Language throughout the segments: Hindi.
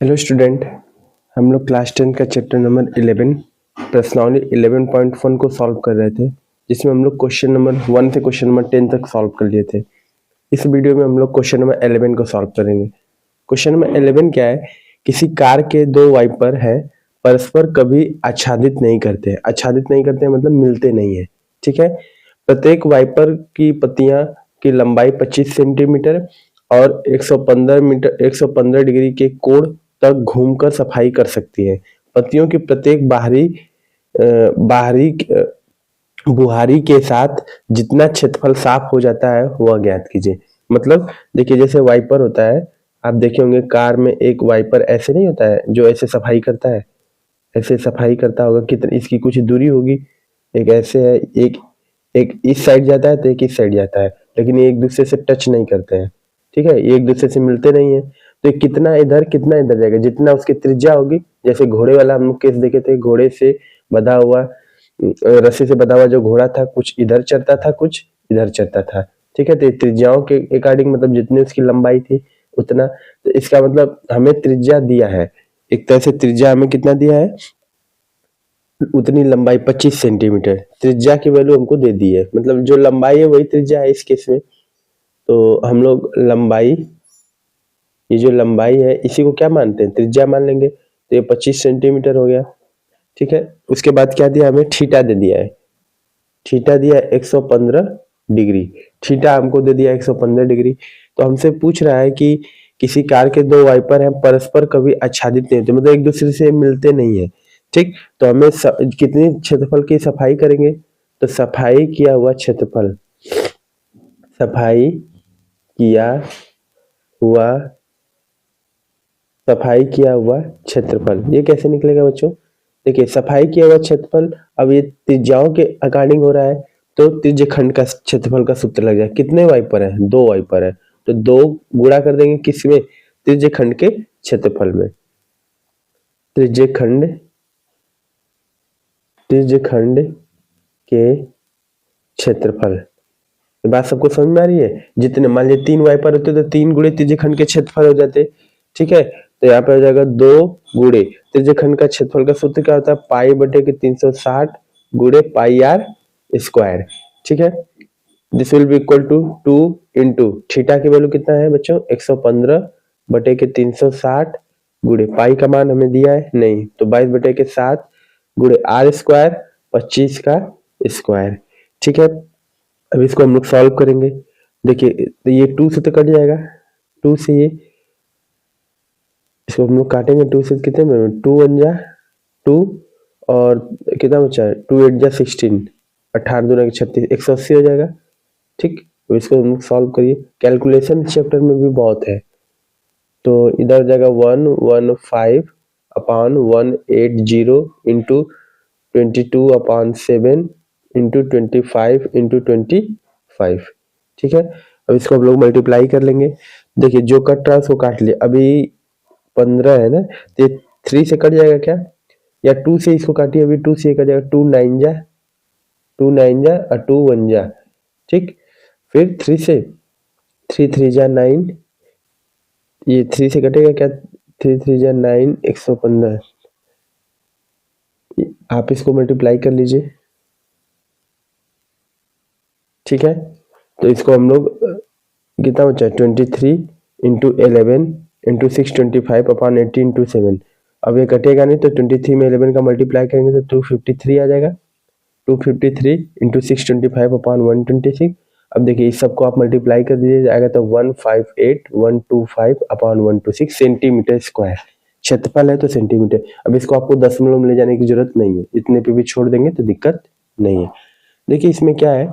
हेलो स्टूडेंट, हम लोग क्लास 10 का चैप्टर नंबर 11 प्रश्नावली 11.1 को सॉल्व कर रहे थे, जिसमें हम लोग क्वेश्चन नंबर 1 से क्वेश्चन नंबर 10 तक सॉल्व कर लिए थे। इस वीडियो में हम लोग क्वेश्चन नंबर 11 को सॉल्व करेंगे। क्वेश्चन नंबर 11 क्या है? किसी कार के दो वाइपर है, परस्पर कभी आच्छादित नहीं करते। आच्छादित नहीं करते मतलब मिलते नहीं है, ठीक है। प्रत्येक वाइपर की पत्तियां की लंबाई 25 सेंटीमीटर और 115 डिग्री के कोण तक घूमकर सफाई कर सकती है। पत्तियों की प्रत्येक बाहरी बुहारी के साथ जितना क्षेत्रफल साफ हो जाता है वह ज्ञात कीजिए। मतलब देखिए, जैसे वाइपर होता है, आप देखे होंगे कार में एक वाइपर ऐसे नहीं होता है जो ऐसे सफाई करता है, ऐसे सफाई करता होगा, कितनी इसकी कुछ दूरी होगी। एक ऐसे है, एक एक इस साइड जाता है तो एक इस साइड जाता है, लेकिन ये एक दूसरे से टच नहीं करते हैं, ठीक है। ये एक दूसरे से मिलते नहीं है, तो ये कितना इधर जाएगा, जितना उसकी त्रिज्या होगी। जैसे घोड़े वाला हम लोग केस देखे थे, घोड़े से बंधा हुआ, रस्सी से बंधा हुआ जो घोड़ा था, कुछ इधर चलता था कुछ इधर चलता था, ठीक है। तो त्रिज्याओं के अकॉर्डिंग, मतलब जितनी उसकी लंबाई थी उतना, तो इसका मतलब हमें त्रिज्या दिया है, एक तरह से त्रिज्या हमें कितना दिया है, उतनी लंबाई 25 सेंटीमीटर त्रिज्या की वैल्यू हमको दे दी है। मतलब जो लंबाई है वही त्रिज्या है इस केस में। तो हम लोग लंबाई, ये जो लंबाई है इसी को क्या मानते हैं, त्रिज्या मान लेंगे। तो ये 25 सेंटीमीटर हो गया, ठीक है। उसके बाद क्या दिया हमें, थीटा दे दिया है। थीटा दिया 115 डिग्री, थीटा हमको दे दिया 115 डिग्री। तो हमसे पूछ रहा है कि किसी कार के दो वाइपर हैं, परस्पर कभी आच्छादित नहीं होते, मतलब एक दूसरे से मिलते नहीं है, ठीक। तो हमें कितनी क्षेत्रफल की सफाई करेंगे, तो सफाई किया हुआ क्षेत्रफल, सफाई किया हुआ सफाई किया हुआ क्षेत्रफल, ये कैसे निकलेगा बच्चों? देखिए, सफाई किया हुआ क्षेत्रफल, अब ये त्रिज्याओं के अकॉर्डिंग हो रहा है, तो त्रिज्यखंड का क्षेत्रफल का सूत्र लग जाए। कितने वाइपर हैं? दो वाइपर है, तो दो गुणा कर देंगे किसमें, त्रिज्यखंड के क्षेत्रफल में। त्रिज्यखंड त्रिज्यखंड के क्षेत्रफल, बात सबको समझ में आ रही है? जितने मान लीजिए 3 वाइपर होते तो 3 गुणे त्रिज्यखंड के क्षेत्रफल हो जाते, ठीक है। तो यहाँ पे हो जाएगा 2 गुणे त्रिज्यखंड का क्षेत्रफल का सूत्र क्या होता है, पाई बटे के 360 गुणे पाई आर स्क्वायर, ठीक है। This will be equal to 2 into theta की वैल्यू कितना है बच्चों, 115 बटे के 360 गुणे पाई का मान हमें दिया है नहीं, तो 22 बटे के 7 गुणे आर स्क्वायर 25 का स्क्वायर, ठीक है। अब इसको हम लोग सॉल्व करेंगे। देखिए, तो ये 2 से तो कट जाएगा, 2 से ये, इसको हम लोग काटेंगे 2 से, कितने में 2 1 जा 2 और कितना बचा है, 2 8 जा 16, 18 दूना 36, 180 हो जाएगा, ठीक। तो इसको हम लोग सॉल्व करिए। कैलकुलेशन चैप्टर में भी बहुत है, तो इधर हो जाएगा 115 upon 180 into 22 upon 7 into 25 into 25, ठीक है। अब इसको हम लोग मल्टीप्लाई कर लेंगे। देखिए, जो कट रहा है उसको काट लिए, अभी 15 है ना, तो ये 3 से कट जाएगा क्या, या 2 से इसको काटिए, अभी 2 से कट जाएगा, 2 9 जा 2 9 जा और 2 1 जा, ठीक। फिर 3 से 3 3 जा 9, ये 3 से कटेगा क्या, 3 3 जा 9, 115, आप इसको मल्टीप्लाई कर लीजिए, ठीक है। तो इसको हम लोग कितना बचा, 23 इंटू 11 इंटू 625 अपॉन 80 इंटू 7। अब ये कटेगा नहीं, तो 23 में 11 का मल्टीप्लाई करेंगे तो 253 आ जाएगा, 253 इंटू 625 अपॉन 126। अब देखिए, इस सबको आप मल्टीप्लाई कर दीजिए, आएगा तो 158125 अपॉन 126 सेंटीमीटर स्क्वायर। क्षेत्रफल है तो सेंटीमीटर। अब इसको आपको दशमलव में ले जाने की जरूरत नहीं है, इतने पे भी छोड़ देंगे तो दिक्कत नहीं है। देखिए, इसमें क्या है,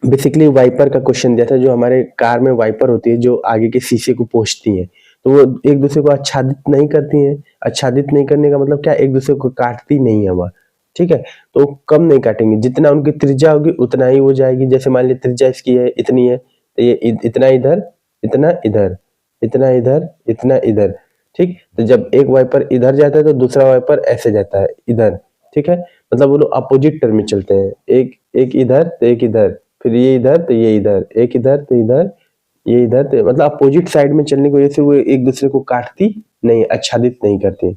बेसिकली वाइपर का क्वेश्चन दिया था, जो हमारे कार में वाइपर होती है जो आगे के शीशे को पोंछती है, तो वो एक दूसरे को आच्छादित नहीं करती हैं। आच्छादित नहीं करने का मतलब क्या, एक दूसरे को काटती नहीं है वह, ठीक है। तो कम नहीं काटेंगे, जितना उनकी त्रिज्या होगी उतना ही वो जाएगी। जैसे मान लीजिए त्रिज्या इसकी है, इतनी है, तो ये इतना इधर, इतना इधर, इतना इधर, इतना इधर, ठीक। तो जब एक वाइपर इधर जाता है तो दूसरा वाइपर ऐसे जाता है इधर, ठीक है। मतलब वो लोग अपोजिट टर्म में चलते हैं, एक इधर तो एक इधर, फिर ये इधर तो ये इधर, एक इधर तो इधर, ये इधर, तो मतलब अपोजिट साइड में चलने की वजह से वो एक दूसरे को काटती नहीं आच्छादित नहीं करती।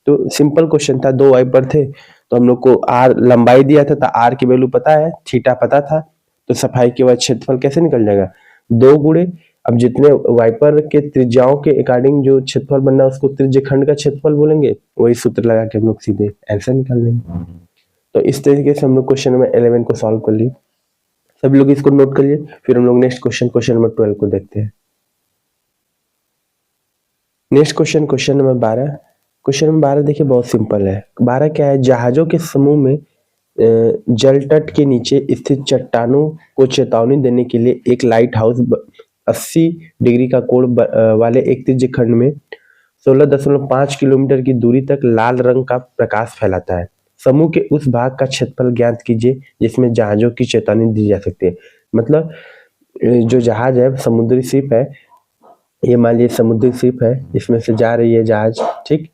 तो सिंपल क्वेश्चन था, दो वाइपर थे तो हम लोग को आर लंबाई दिया था तो आर की वैल्यू पता है, थीटा पता था, तो सफाई के बाद क्षेत्रफल कैसे निकल जाएगा, दो गुणे अब जितने वाइपर के त्रिज्याओं के अकॉर्डिंग जो क्षेत्रफल बनना है उसको त्रिज्यखंड का क्षेत्रफल बोलेंगे, वही सूत्र लगा के हम लोग सीधे आंसर निकाल लेंगे। तो इस तरीके से हम लोग क्वेश्चन नंबर 11 को सॉल्व कर लिए। सभी लोग इसको नोट कर लिए। फिर हम लोग नेक्स्ट क्वेश्चन नंबर 12 को देखते हैं। Next question number 12। Question number 12 देखिए बहुत सिंपल है। 12 क्या है, जहाजों के समूह में जल तट के नीचे स्थित चट्टानों को चेतावनी देने के लिए एक लाइट हाउस 80 डिग्री का कोण वाले एक त्रिज्यखंड में 16.5 किलोमीटर की दूरी तक लाल रंग का प्रकाश फैलाता है। समूह के उस भाग का क्षेत्रफल ज्ञात कीजिए जिसमें जहाजों की चेतावनी दी जा सकती है। मतलब जो जहाज है, समुद्री शिप है, ये मान लीजिए समुद्री शिप है, इसमें से जा रही है जहाज, ठीक,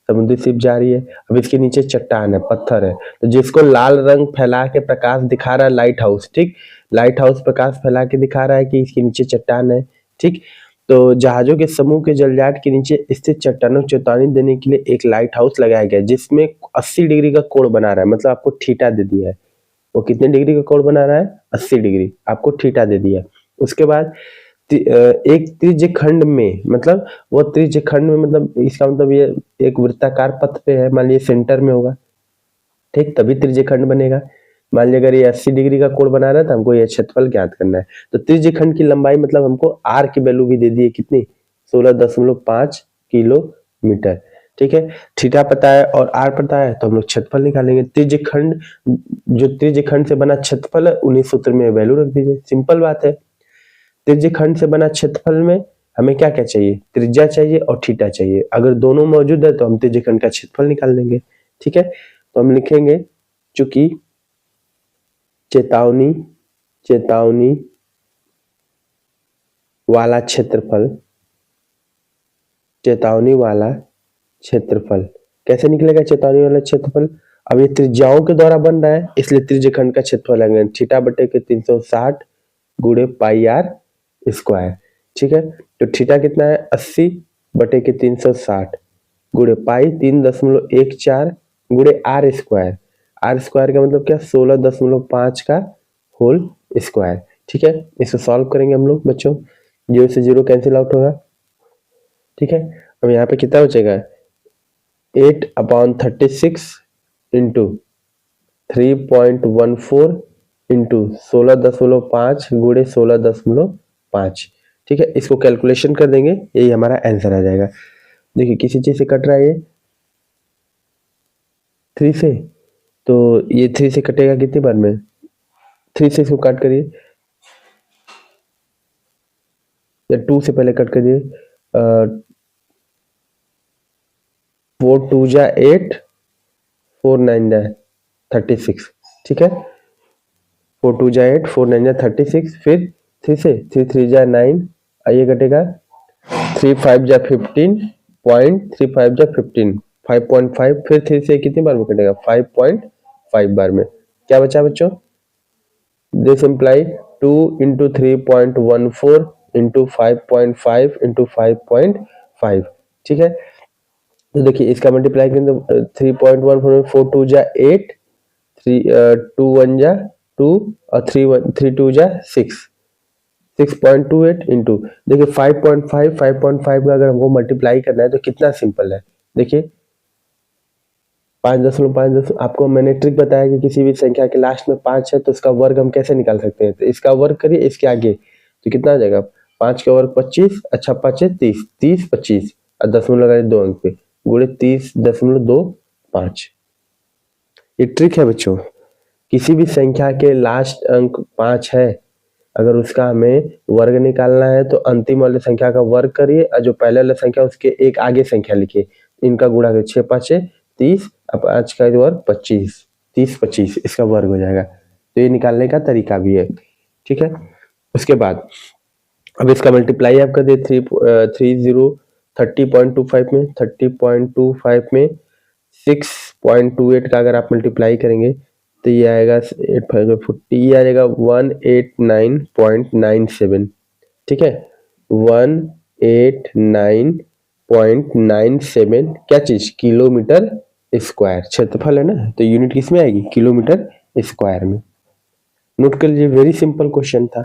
समुद्री शिप जा रही है। अब इसके नीचे चट्टान है, पत्थर है, तो जिसको लाल रंग फैला के प्रकाश दिखा रहा है लाइट हाउस, ठीक, लाइट हाउस प्रकाश फैला के दिखा रहा है कि इसके नीचे चट्टान है, ठीक। तो जहाजों के समूह के जलजाट के नीचे स्थित चट्टानों को चेतावनी देने के लिए एक लाइट हाउस लगाया गया जिसमें 80 डिग्री का कोण बना रहा है, मतलब आपको थीटा दे दिया है। वो कितने डिग्री का कोण बना रहा है, 80 डिग्री, आपको थीटा दे दिया। उसके बाद एक त्रिज्यखंड में, मतलब वो त्रिज्यखंड में, मतलब इसका मतलब ये एक वृत्ताकार पथ पे है, मान लीजिए सेंटर में होगा, ठीक, तभी त्रिज्यखंड बनेगा। मान लीजिए अगर ये 80 डिग्री का कोण बना रहा है तो हमको ये क्षेत्रफल ज्ञात करना है। तो त्रिज्यखंड की लंबाई मतलब हमको आर की वैल्यू भी दे दी है, कितनी, 16.5 किलोमीटर, ठीक है। थीटा पता है और आर पता है तो हम लोग क्षेत्रफल निकालेंगे। त्रिज्यखंड, जो त्रिज्यखंड से बना क्षेत्रफल है उन्हीं सूत्र में वैल्यू रख दीजिए, सिंपल बात है। त्रिज्यखंड से बना क्षेत्रफल में हमें क्या क्या चाहिए, त्रिज्या चाहिए और थीटा चाहिए। अगर दोनों मौजूद है तो हम त्रिज्यखंड का क्षेत्रफल निकाल देंगे, ठीक है। तो हम लिखेंगे चूंकि चेतावनी वाला क्षेत्रफल, चेतावनी वाला क्षेत्रफल कैसे निकलेगा, चेतावनी वाला क्षेत्रफल, अब ये त्रिज्याओं के द्वारा बन रहा है इसलिए त्रिज्यखंड का क्षेत्रफल लगेगा थीटा बटे के 360 गुणे पाई आर स्क्वायर, ठीक है। तो थीटा कितना है, 80 बटे के 360 गुणे पाई 3.14 गुणे आर स्क्वायर। आर स्क्वायर का मतलब क्या, 16.5 का होल स्क्वायर, ठीक है। इसको सॉल्व करेंगे हम लोग बच्चों, 0 से 0 कैंसिल आउट होगा, ठीक है। अब यहाँ पे कितना बचेगा, 8/36 इंटू 3.14 इंटू 16.5 गुणे 16.5, ठीक है। इसको कैलकुलेशन कर देंगे, यही हमारा आंसर आ जाएगा। देखिए किसी चीज से कट रहा है ये 3 से, तो ये 3 से कटेगा कितनी बार में, 3 से इसको काट करिए, या 2 से पहले कट करिए, 4 2 जा 8, 4 9 जा 36, ठीक है। 4 2 जा 8, 4 9 जा 36, फिर 3 से, 3 3 जा 9, आइए कटेगा, 3 5 जा 15, पॉइंट 3 5 जा 15, 5.5, फिर 3 से कितनी बार में कटेगा, 5.5 बार में। क्या बचा बच्चों, this imply 2 into 3.14 into 5.5 into 5.5, ठीक है। तो देखिए इसका मल्टीप्लाई करें तो 3.14 4 2 जा 8, 2 1 जा 2 और 3 2 जा 6, 6.28 इंटू, देखिए 5.5 का अगर हमको मल्टीप्लाई करना है तो कितना सिंपल है, देखिए 5.5, आपको मैंने ट्रिक बताया कि किसी भी संख्या के लास्ट में 5 है तो उसका वर्ग हम कैसे निकाल सकते हैं, तो इसका वर्ग करिए इसके आगे, तो कितना आ जाएगा, 5 का वर्ग 25, अच्छा 5 है 30, 30 25 और दशमलव लगाए 2 अंक पे, गुणे 30.25। ये ट्रिक है बच्चों, किसी भी संख्या के लास्ट अंक 5 है, अगर उसका हमें वर्ग निकालना है तो अंतिम वाले संख्या का वर्ग करिए और जो पहले वाले संख्या उसके एक आगे संख्या लिखिए, इनका गुणा करिए, 6 5 30 और 5 का वर्ग 25, 30 25 इसका वर्ग हो जाएगा। तो ये निकालने का तरीका भी है, ठीक है। उसके बाद अब इसका मल्टीप्लाई आप कर दे 30 में 30.25 में 6.28 का अगर आप मल्टीप्लाई करेंगे तो ये आएगा 8 5 40, ये आ जाएगा 189.97, ठीक है, 189.97, 0.97 क्या चीज, किलोमीटर स्क्वायर क्षेत्रफल है ना, तो यूनिट किस में आएगी, किलोमीटर स्क्वायर में। नोट कर लीजिए, वेरी सिंपल क्वेश्चन था।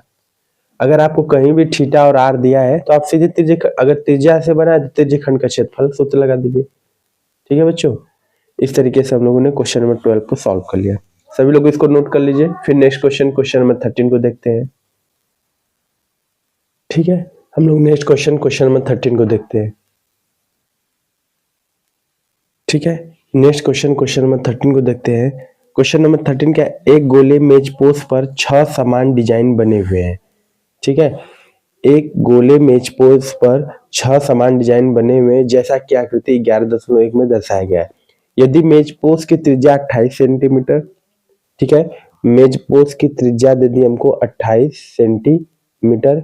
अगर आपको कहीं भी थीटा और आर दिया है तो आप सीधे अगर त्रिज्या से बना है तो त्रिज्यखंड का क्षेत्रफल सूत्र लगा दीजिए। ठीक है बच्चों, इस तरीके से हम लोगों ने क्वेश्चन नंबर 12 को सॉल्व कर लिया। सभी लोग इसको नोट कर लीजिए। फिर नेक्स्ट क्वेश्चन नंबर 13 को देखते हैं। ठीक है, हम लोग नेक्स्ट क्वेश्चन नंबर 13 को देखते हैं। ठीक है, नेक्स्ट क्वेश्चन नंबर 13 को देखते हैं। क्वेश्चन नंबर 13 क्या, एक गोले मेजपोश पर 6 समान डिजाइन बने हुए हैं। ठीक है, एक गोले मेजपोश पर 6 समान डिजाइन बने हुए हैं, जैसा कि आकृति 11.1 में दर्शाया गया है। यदि मेजपोश की त्रिज्या 28 सेंटीमीटर, ठीक है, मेजपोश की त्रिज्या दे दी हमको 28 सेंटीमीटर,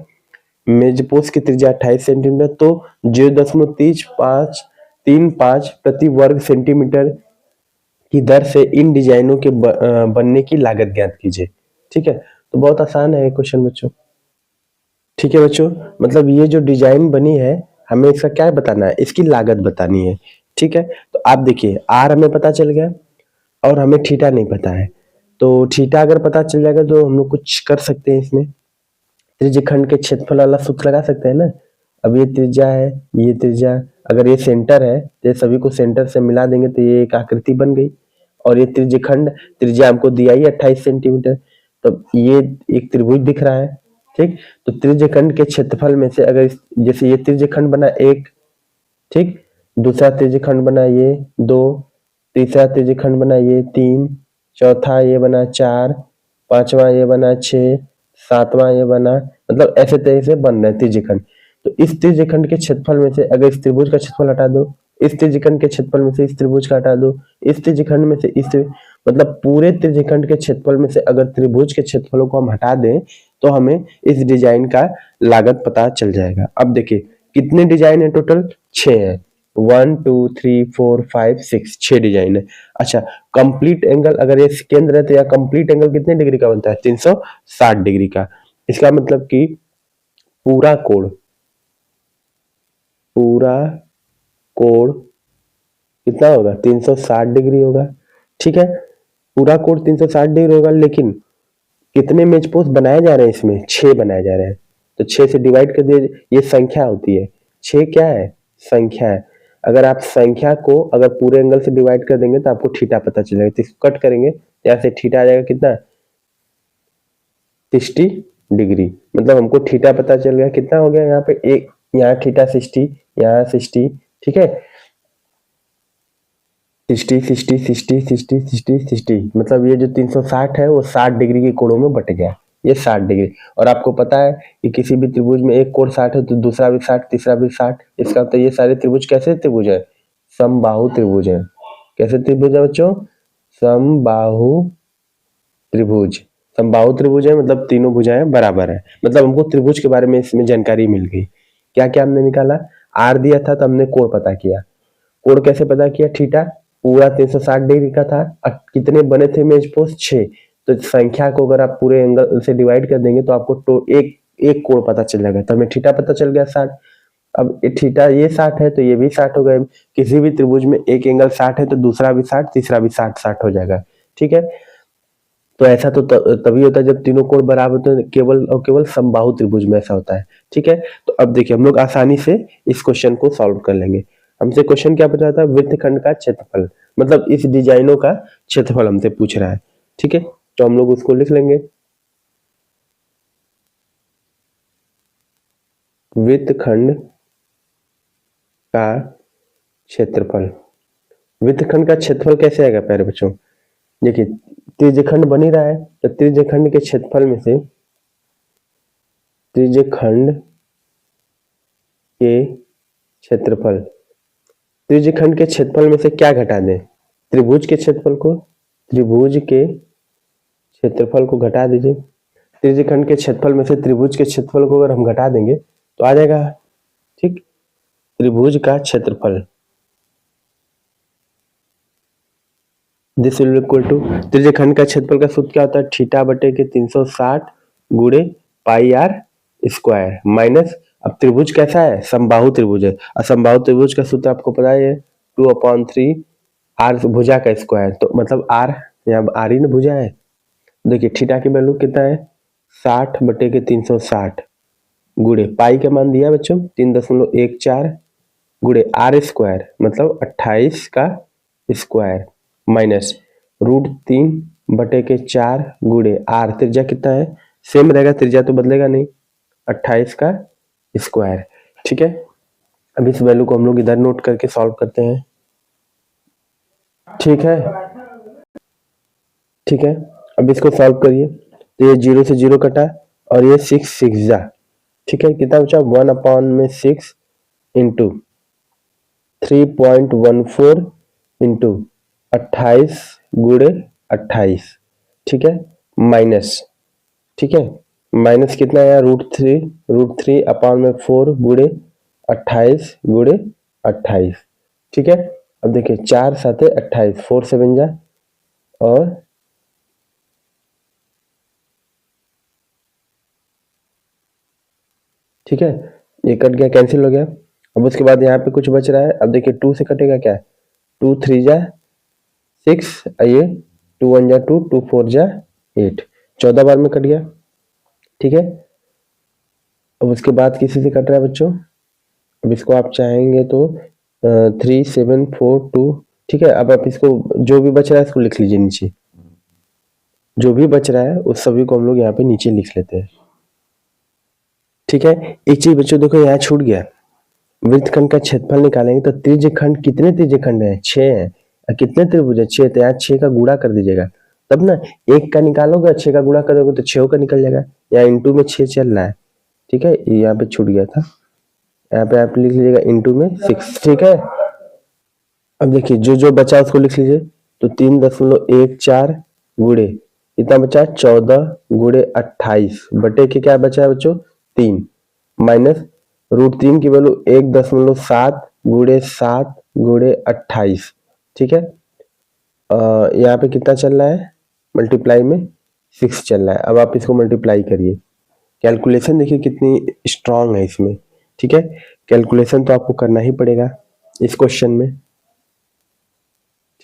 मेजपोश की त्रिज्या 28 सेंटीमीटर, तो 0.3535 प्रति वर्ग सेंटीमीटर की दर से इन डिजाइनों के बनने की लागत ज्ञात कीजिए। ठीक है, तो बहुत आसान है क्वेश्चन बच्चों। ठीक है बच्चों, मतलब ये जो डिजाइन बनी है हमें इसका क्या बताना है, इसकी लागत बतानी है। ठीक है, तो आप देखिए आर हमें पता चल गया और हमें थीटा नहीं पता है। तो थीटा अगर पता चल जाएगा तो हम लोग कुछ कर सकते हैं इसमें, त्रिज्यखंड के क्षेत्रफल वाला सूत्र लगा सकते हैं ना। अब ये त्रिज्या है, ये त्रिज्या, अगर ये सेंटर है तो ये सभी को सेंटर से मिला देंगे तो ये एक आकृति बन गई। और ये त्रिज्यखंड, त्रिज्या हमको दिया ही 28 सेंटीमीटर, तो ये एक त्रिभुज दिख रहा है। ठीक, तो त्रिज्यखंड के क्षेत्रफल में से अगर जैसे ये त्रिज्यखंड बना एक, ठीक, दूसरा त्रिज्यखंड बना ये 2, तीसरा त्रिज्यखंड बना ये 3, चौथा ये बना 4, पांचवा ये बना 6, सातवां ये बना, मतलब ऐसे तरीके से बन रहे त्रिज्यखंड। तो इस त्रिज्यखंड के क्षेत्रफल में से अगर इस त्रिभुज का क्षेत्रफल हटा दो, इस त्रिज्यखंड के क्षेत्रफल में से इस त्रिभुज का हटा दो, इस त्रिज्यखंड में से मतलब पूरे त्रिज्यखंड के क्षेत्रफल में से अगर त्रिभुज के क्षेत्रफलों को हम हटा दें तो हमें इस डिजाइन का लागत पता चल जाएगा। अब देखिए कितने डिजाइन है, टोटल 6 है, 1 2 3 4 5 6, 6 डिजाइन है। अच्छा, कंप्लीट एंगल अगर ये केंद्र है तो या कंप्लीट एंगल कितने डिग्री का बनता है, 360 डिग्री का। इसका मतलब कि पूरा कोण कितना होगा, 360 डिग्री होगा। ठीक है, पूरा कोण 360 डिग्री होगा, लेकिन कितने मेजपोश बनाए जा रहे हैं, इसमें 6 बनाए जा रहे हैं। तो 6 से डिवाइड कर दिए, ये संख्या होती है, 6 क्या है, संख्या है। अगर आप संख्या को अगर पूरे एंगल से डिवाइड कर देंगे तो आपको थीटा पता चलेगा। तो इसको कट करेंगे, यहाँ से थीटा आ जाएगा कितना, 60 डिग्री। मतलब हमको थीटा पता चल गया, कितना हो गया यहाँ पे, एक यहाँ थीटा 60, यहाँ 60, ठीक है, 60 60 60 60 60 60, मतलब ये जो 360 है वो 60 डिग्री के कोणों में बट गया, ये 60 डिग्री। और आपको पता है कि किसी भी त्रिभुज में एक कोण 60 है तो दूसरा भी 60, तीसरा भी 60। इसका तो ये सारे त्रिभुज कैसे त्रिभुज है, समबाहु त्रिभुज है। कैसे त्रिभुज है बच्चों, समबाहु त्रिभुज। समबाहु त्रिभुज है मतलब तीनों भुजाएं बराबर है। मतलब हमको त्रिभुज के बारे में इसमें जानकारी मिल गई। क्या क्या हमने निकाला, आर दिया था तो हमने कोण पता किया। कोण कैसे पता किया, थीटा पूरा 360 डिग्री का था। कितने बने थे मेजपोश, 6। तो संख्या को अगर आप पूरे एंगल से डिवाइड कर देंगे तो आपको तो एक कोण पता चल जाएगा। तो हमें थीटा पता चल गया 60। अब थीटा ये 60 है तो ये भी 60 हो गए। किसी भी त्रिभुज में एक एंगल 60 है तो दूसरा भी 60, तीसरा भी 60 हो जाएगा। ठीक है, तो ऐसा तो तभी होता है जब तीनों कोण बराबर होते हैं, केवल और केवल समबाहु त्रिभुज में ऐसा होता है। ठीक है, तो अब देखिए हम लोग आसानी से इस क्वेश्चन को सॉल्व कर लेंगे। हमसे क्वेश्चन क्या पूछ रहा था, वृत्तखंड का क्षेत्रफल, मतलब इस डिजाइनों का क्षेत्रफल हमसे पूछ रहा है। ठीक है, तो हम लोग उसको लिख लेंगे, वृत्तखंड का क्षेत्रफल। वृत्तखंड का क्षेत्रफल कैसे आएगा प्यारे बच्चों, देखिए त्रिज्यखंड बन ही रहा है तो त्रिज्यखंड के क्षेत्रफल में से त्रिज्यखंड के क्षेत्रफल, त्रिज्यखंड के क्षेत्रफल में से क्या घटा दें, त्रिभुज के क्षेत्रफल को, त्रिभुज के क्षेत्रफल को घटा दीजिए। त्रिज्यखंड के क्षेत्रफल में से त्रिभुज के क्षेत्रफल को अगर हम घटा देंगे तो आ जाएगा, ठीक, त्रिभुज का क्षेत्रफल, दिस विल इक्वल टू, त्रिज्यखंड का क्षेत्रफल का सूत्र क्या होता है, थीटा बटे के 360 गुणे पाई आर स्क्वायर माइनस अब त्रिभुज कैसा है, समबाहु त्रिभुज है, और समबाहु त्रिभुज का सूत्र आपको पता है 2/3 आर भुजा का स्क्वायर, तो मतलब आर, यहाँ आर ही ना भुजा है। देखिए थीटा की वैल्यू कितना है 60/360 गुणे पाई का मान दिया बच्चों 3.14 गुणे आर स्क्वायर मतलब 28 का स्क्वायर माइनस √3/4 गुणे आर, त्रिज्या कितना है सेम रहेगा, त्रिज्या तो बदलेगा नहीं, 28 का स्क्वायर। ठीक है, अब इस वैल्यू को हम लोग इधर नोट करके सॉल्व करते हैं। ठीक है, ठीक है, अब इसको सॉल्व करिए, तो ये 0 से 0 कटा और ये 6 जा, ठीक है, कितना बचा 1/6 इंटू 3.14 इंटू 28 गुणे 28, ठीक है, माइनस, ठीक है, माइनस कितना है √3/4 गुणे 28 गुणे 28, ठीक है। अब देखिए 4 7 28, 4 7 जा, और ठीक है, ये कट गया, कैंसिल हो गया। अब उसके बाद यहाँ पे कुछ बच रहा है, अब देखिए 2 से कटेगा क्या, 2 3 जा 6, ये 2 1 जा 2, 2 4 जा 8, 14 बार में कट गया। ठीक है, अब उसके बाद किसी से कट रहा है बच्चों, अब इसको आप चाहेंगे तो 3 7 4 2, ठीक है। अब आप इसको जो भी बच रहा है इसको लिख लीजिए नीचे, जो भी बच रहा है उस सभी को हम लोग यहाँ पे नीचे लिख लेते हैं। ठीक है, एक चीज बच्चों देखो यहाँ छूट गया, वृत्तखंड का क्षेत्रफल निकालेंगे तो त्रिज्यखंड कितने त्रिज्यखंड है 6 है, और कितने त्रिभुज है 6, तो यहाँ 6 का गुणा कर दीजिएगा, तब ना एक का निकालोगे 6 का गुणा करोगे तो 6 का निकल जाएगा, यहाँ इंटू में 6 चल रहा है। ठीक है, यहाँ पे छूट गया था, यहाँ पे आप लिख लीजिएगा इंटू में 6। ठीक है, अब देखिए जो जो बचा उसको लिख लीजिए, तो 3.14 गुणे इतना बचा 14 गुणे 28 बटे के क्या बचा है बच्चों 3, माइनस √3 की वैल्यू 1.7 गुणे 7 गुणे 28। ठीक है, यहाँ पे कितना चल रहा है मल्टीप्लाई में 6 चल रहा है। अब आप इसको मल्टीप्लाई करिए, कैलकुलेशन देखिए कितनी स्ट्रांग है इसमें। ठीक है, कैलकुलेशन तो आपको करना ही पड़ेगा इस क्वेश्चन में।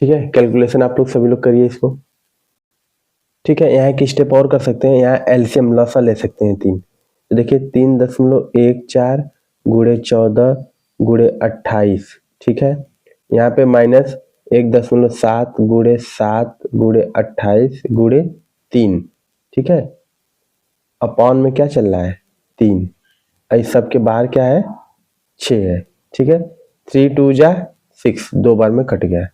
ठीक है, कैलकुलेशन आप लोग सभी लोग करिए इसको। ठीक है, यहाँ एक स्टेप और कर सकते हैं, यहाँ एलसीएम लसा ले सकते हैं 3, तो देखिए 3.14 गुणे 14 गुणे 28। ठीक है, यहाँ पे माइनस 1.7 गुणे 7 गुणे 28 गुणे 3। ठीक है, अपॉन में क्या चल रहा है 3, इस सब के बाहर क्या है 6 है। ठीक है, 3 2 जा 6, 2 बार में कट गया।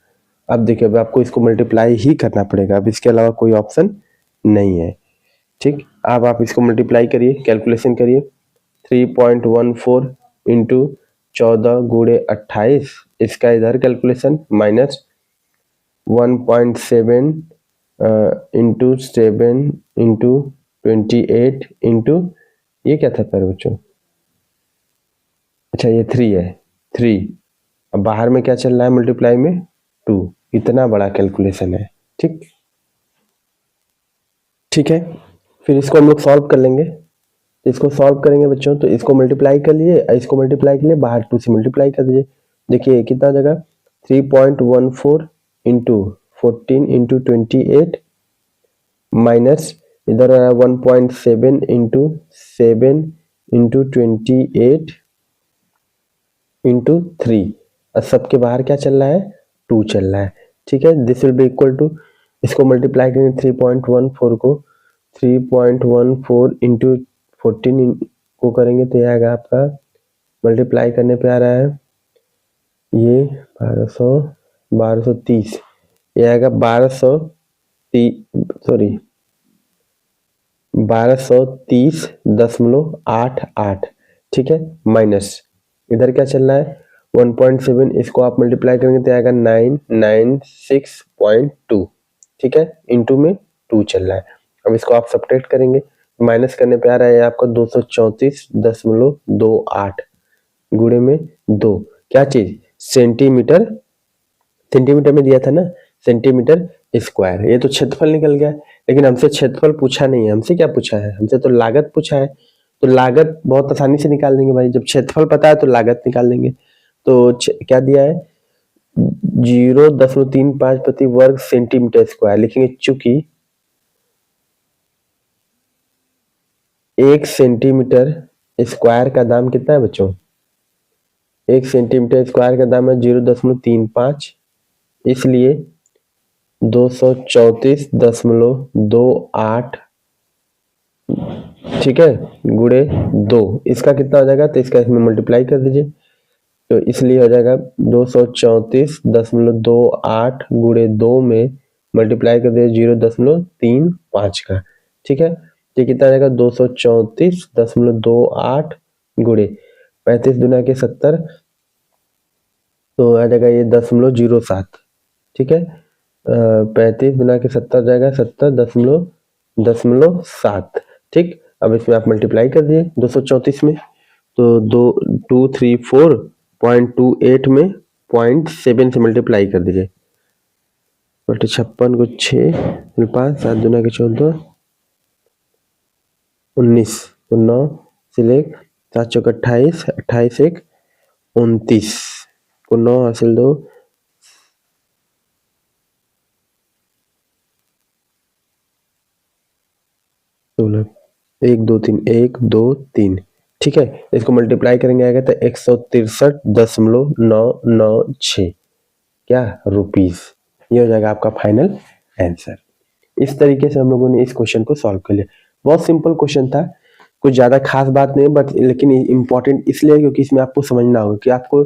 अब देखिए अब आपको इसको मल्टीप्लाई ही करना पड़ेगा, अब इसके अलावा कोई ऑप्शन नहीं है। ठीक, अब आप इसको मल्टीप्लाई करिए, कैलकुलेशन करिए, 3.14 इंटू 14 गुणे 28, इसका इधर calculation minus 1.7 into 7 into 28 into ये क्या था पर बच्चों, अच्छा ये 3 है 3, अब बाहर में क्या चल रहा है मल्टीप्लाई में 2, इतना बड़ा कैलकुलेशन है। ठीक, ठीक है, फिर इसको हम लोग सॉल्व कर लेंगे, इसको सॉल्व करेंगे बच्चों, तो इसको मल्टीप्लाई कर लिए, इसको मल्टीप्लाई के लिए बाहर 2 से मल्टीप्लाई कर दीजिए। देखिए कितना जगह 3.14 इंटू 14 इंटू 28 माइनस इधर 1.7 इंटू 7 इंटू 28 इंटू 3, और सबके बाहर क्या चल रहा है 2 चल रहा है। ठीक है, this will be equal to, इसको मल्टीप्लाई करेंगे 3.14 को 3.14 इंटू 14 को करेंगे तो यह आएगा आपका, मल्टीप्लाई करने पे आ रहा है ये 1230, ये आएगा 1230.88। ठीक है, माइनस इधर क्या चल रहा है 1.7, इसको आप मल्टीप्लाई करेंगे तो आएगा 996.2। ठीक है, इंटू में 2 चल रहा है। अब इसको आप सब्ट्रैक्ट करेंगे, माइनस करने पे आ रहा है आपका 234.28 गुणे में 2, क्या चीज सेंटीमीटर, सेंटीमीटर में दिया था ना सेंटीमीटर स्क्वायर। ये तो क्षेत्रफल निकल गया, लेकिन हमसे क्षेत्रफल पूछा नहीं है, हमसे क्या पूछा है, हमसे तो लागत पूछा है। तो लागत बहुत आसानी से निकाल देंगे भाई, जब क्षेत्रफल पता है तो लागत निकाल देंगे। तो क्या दिया है 0.35 प्रति वर्ग सेंटीमीटर स्क्वायर लिखेंगे, चूंकि 1 सेंटीमीटर स्क्वायर का दाम कितना है बच्चों, 1 सेंटीमीटर स्क्वायर का दाम है 0.35, इसलिए 234.28, ठीक है, गुणे 2, इसका कितना हो जाएगा, तो इसका इसमें मल्टीप्लाई कर दीजिए, तो इसलिए हो जाएगा 234.28 गुणे 2 में मल्टीप्लाई कर दीजिए 0.35 का, ठीक है। ये कितना आ जाएगा 234.28 गुणे 35 दुना के 70, तो आ जाएगा ये 0.07, ठीक है। 35 गुना के 70 जाएगा 70.07, ठीक। अब इसमें आप मल्टीप्लाई कर दिए 234 में, तो 234.28 में 0.7 से मल्टीप्लाई कर दीजिए, 56 को 6 5 7 दुना के 14 19 को 9 से ले 7 चौक 28 28 1 29 को 9 हासिल 2 16 1 2 3 1 2 3, ठीक है। इसको मल्टीप्लाई करेंगे आएगा तो 163.996 क्या रुपीस, ये हो जाएगा आपका फाइनल आंसर। इस तरीके से हम लोगों ने इस क्वेश्चन को सॉल्व कर लिया। बहुत सिंपल क्वेश्चन था, कुछ ज्यादा खास बात नहीं, बट लेकिन इम्पोर्टेंट इसलिए क्योंकि इसमें आपको समझना होगा कि आपको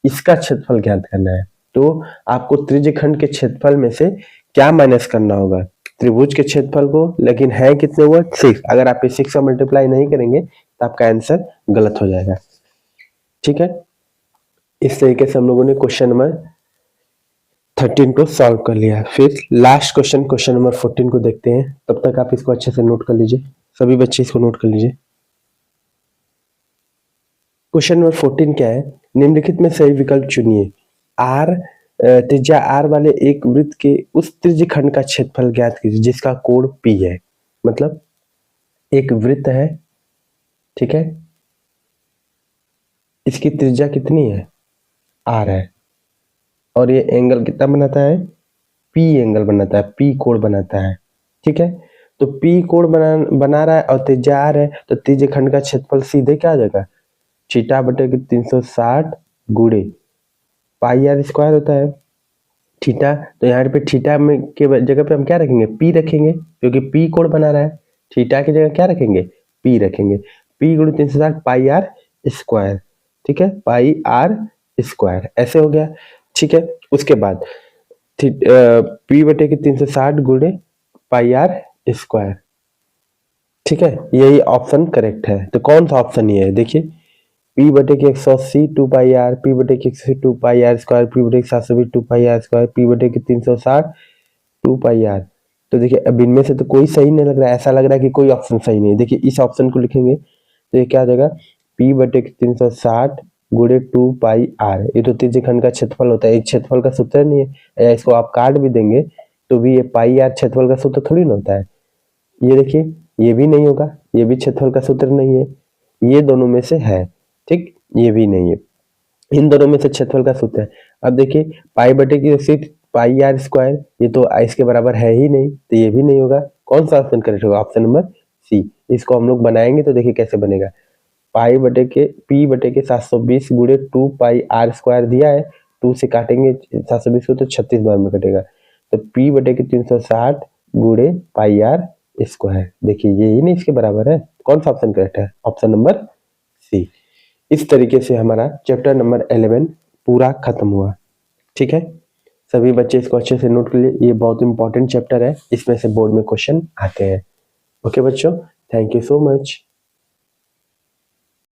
इसका क्षेत्रफल ज्ञात करना है, तो आपको त्रिज्यखंड के क्षेत्रफल में से क्या माइनस करना होगा, त्रिभुज के क्षेत्रफल को, लेकिन है कितने हुआ 6, अगर आप इस 6 का मल्टीप्लाई नहीं करेंगे तो आपका आंसर गलत हो जाएगा, ठीक है। इस तरीके से हम लोगों ने क्वेश्चन नंबर 13 को सॉल्व कर लिया। फिर लास्ट क्वेश्चन, क्वेश्चन नंबर 14 को देखते हैं, तब तक आप इसको अच्छे से नोट कर लीजिए, सभी बच्चे इसको नोट कर लीजिए। क्वेश्चन नंबर 14 क्या है, निम्नलिखित में सही विकल्प चुनिए। आर त्रिज्या आर वाले एक वृत्त के उस त्रिज्यखंड का क्षेत्रफल ज्ञात कीजिए जिसका कोण P है। मतलब एक वृत्त है, ठीक है, इसकी त्रिज्या कितनी है R है, और ये एंगल कितना बनाता है P एंगल बनाता है, P कोण बनाता है, ठीक है। तो P कोण बना रहा है और त्रिज्या R है, तो त्रिज्यखंड का क्षेत्रफल सीधे क्या आ जाएगा, थीटा बटे 360 गुणे पाई आर स्क्वायर होता है, थीटा। तो यहाँ पे थीटा में के जगह पे हम क्या रखेंगे, P रखेंगे, क्योंकि P कोण बना रहा है, थीटा की जगह क्या रखेंगे, P रखेंगे, P गुणे 360 पाई आर स्क्वायर, ठीक है, पाई आर स्क्वायर, ऐसे हो गया, ठीक है। उसके बाद P बटे 360 गुणे पाई आर स्क्वायर, ठीक है, यही ऑप्शन करेक्ट है। तो कौन सा ऑप्शन ये है, देखिए P बटे के 180 2 पाई आर, P बटे के 180 2 पाई आर स्क्वायर, P बटे के 720 2 पाई आर स्क्वायर, P बटे के 360 2 पाई आर। तो देखिए अब इनमें से तो कोई सही नहीं लग रहा है, ऐसा लग रहा है कि कोई ऑप्शन सही नहीं है। देखिए इस ऑप्शन को लिखेंगे तो ये क्या आ जाएगा, P बटे के 360 गुणे 2 पाई आर, ये तो त्रिज्यखंड का क्षेत्रफल होता है, एक क्षेत्रफल का सूत्र नहीं है, या इसको आप काट भी देंगे तो भी ये पाई आर क्षेत्रफल का सूत्र थोड़ी ना होता है। ये देखिए ये भी नहीं होगा, ये भी क्षेत्रफल का सूत्र नहीं है, ये दोनों में से है, ठीक, ये भी नहीं है, इन दोनों में से क्षेत्रफल का सूत्र है। अब देखिए पाई बटे की सीट पाई आर स्क्वायर, ये तो इसके बराबर है ही नहीं, तो ये भी नहीं होगा। कौन सा ऑप्शन करेक्ट होगा, ऑप्शन नंबर सी। इसको हम लोग बनाएंगे तो देखिए कैसे बनेगा, पाई बटे के P बटे के 720 गुणे 2 पाई आर स्क्वायर दिया है, 2 से काटेंगे 720 को तो 36 बार में कटेगा, तो P बटे के 360 गुणे पाई आर स्क्वायर, देखिए ये ही नहीं इसके बराबर है। कौन सा ऑप्शन करेक्ट है, ऑप्शन नंबर सी। इस तरीके से हमारा चैप्टर नंबर 11 पूरा खत्म हुआ, ठीक है। सभी बच्चे इसको अच्छे से नोट कर लिए, ये बहुत इंपॉर्टेंट चैप्टर है, इसमें से बोर्ड में क्वेश्चन आते हैं। ओके बच्चों, थैंक यू सो मच।